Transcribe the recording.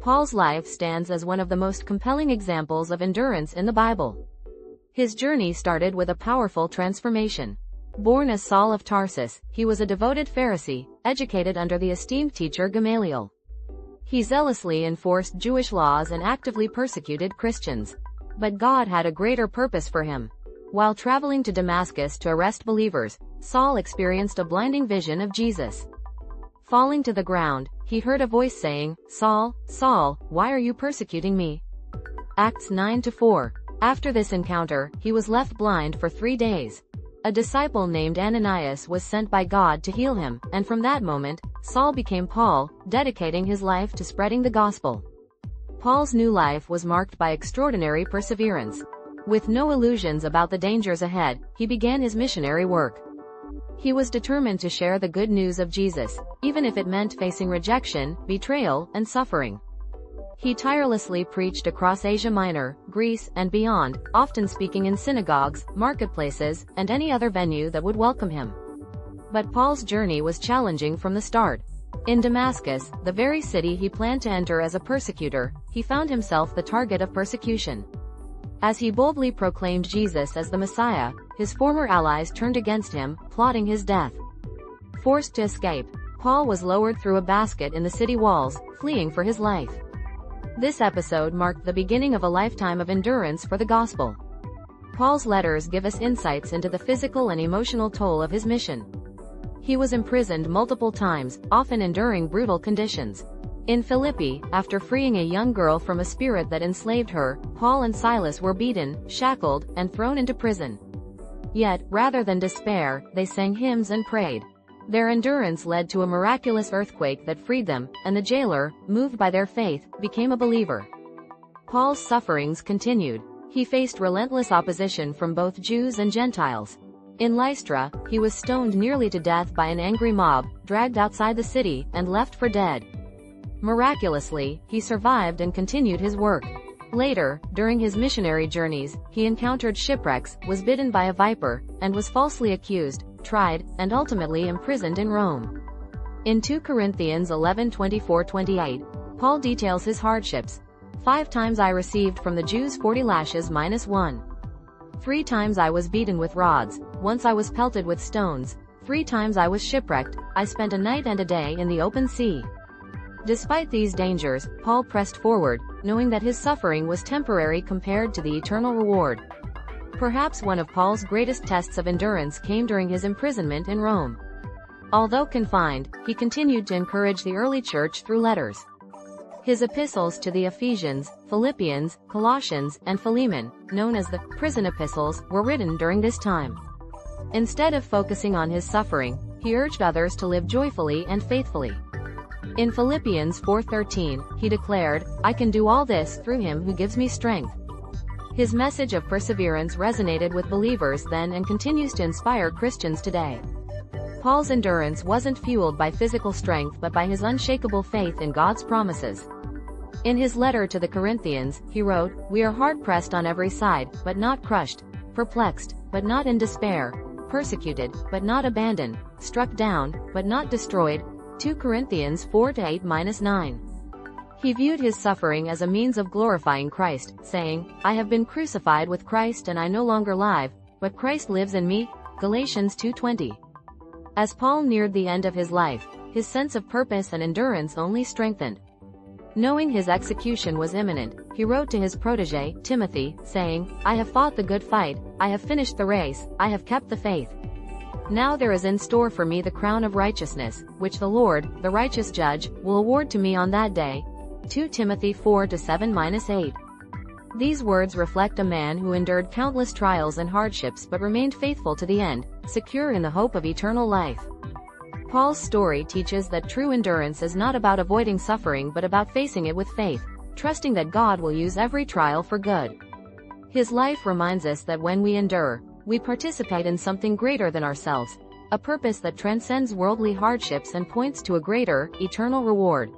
Paul's life stands as one of the most compelling examples of endurance in the Bible. His journey started with a powerful transformation. Born as Saul of Tarsus, he was a devoted Pharisee, educated under the esteemed teacher Gamaliel. He zealously enforced Jewish laws and actively persecuted Christians. But God had a greater purpose for him. While traveling to Damascus to arrest believers, Saul experienced a blinding vision of Jesus. Falling to the ground, he heard a voice saying, "Saul, Saul, why are you persecuting me?" Acts 9-4. After this encounter, he was left blind for 3 days. A disciple named Ananias was sent by God to heal him, and from that moment, Saul became Paul, dedicating his life to spreading the gospel. Paul's new life was marked by extraordinary perseverance. With no illusions about the dangers ahead, he began his missionary work. He was determined to share the good news of Jesus, even if it meant facing rejection, betrayal, and suffering. He tirelessly preached across Asia Minor, Greece, and beyond, often speaking in synagogues, marketplaces, and any other venue that would welcome him. But Paul's journey was challenging from the start. In Damascus, the very city he planned to enter as a persecutor, he found himself the target of persecution. As he boldly proclaimed Jesus as the Messiah, his former allies turned against him, plotting his death. Forced to escape, Paul was lowered through a basket in the city walls, fleeing for his life. This episode marked the beginning of a lifetime of endurance for the gospel. Paul's letters give us insights into the physical and emotional toll of his mission. He was imprisoned multiple times, often enduring brutal conditions. In Philippi, after freeing a young girl from a spirit that enslaved her, Paul and Silas were beaten, shackled, and thrown into prison. Yet, rather than despair, they sang hymns and prayed. Their endurance led to a miraculous earthquake that freed them, and the jailer, moved by their faith, became a believer. Paul's sufferings continued. He faced relentless opposition from both Jews and Gentiles. In Lystra, he was stoned nearly to death by an angry mob, dragged outside the city, and left for dead. Miraculously, he survived and continued his work. Later, during his missionary journeys, he encountered shipwrecks, was bitten by a viper, and was falsely accused, tried, and ultimately imprisoned in Rome. In 2 Corinthians 11:24-28, Paul details his hardships. 5 times I received from the Jews 40 lashes minus 1. 3 times I was beaten with rods, once I was pelted with stones, 3 times I was shipwrecked, I spent a night and a day in the open sea. Despite these dangers, Paul pressed forward, knowing that his suffering was temporary compared to the eternal reward. Perhaps one of Paul's greatest tests of endurance came during his imprisonment in Rome. Although confined, he continued to encourage the early church through letters. His epistles to the Ephesians, Philippians, Colossians, and Philemon, known as the prison epistles, were written during this time. Instead of focusing on his suffering, he urged others to live joyfully and faithfully. In Philippians 4:13, he declared, "I can do all this through him who gives me strength." His message of perseverance resonated with believers then and continues to inspire Christians today. Paul's endurance wasn't fueled by physical strength but by his unshakable faith in God's promises. In his letter to the Corinthians, he wrote, "We are hard-pressed on every side, but not crushed, perplexed, but not in despair, persecuted, but not abandoned, struck down, but not destroyed." 2 Corinthians 4:8-9. He viewed his suffering as a means of glorifying Christ, saying, "I have been crucified with Christ and I no longer live, but Christ lives in me." Galatians 2:20. As Paul neared the end of his life, his sense of purpose and endurance only strengthened. Knowing his execution was imminent, he wrote to his protege, Timothy, saying, "I have fought the good fight, I have finished the race, I have kept the faith. Now there is in store for me the crown of righteousness, which the Lord, the righteous judge, will award to me on that day." 2 Timothy 4:7-8. These words reflect a man who endured countless trials and hardships but remained faithful to the end, secure in the hope of eternal life. Paul's story teaches that true endurance is not about avoiding suffering but about facing it with faith, trusting that God will use every trial for good. His life reminds us that when we endure, we participate in something greater than ourselves, a purpose that transcends worldly hardships and points to a greater, eternal reward.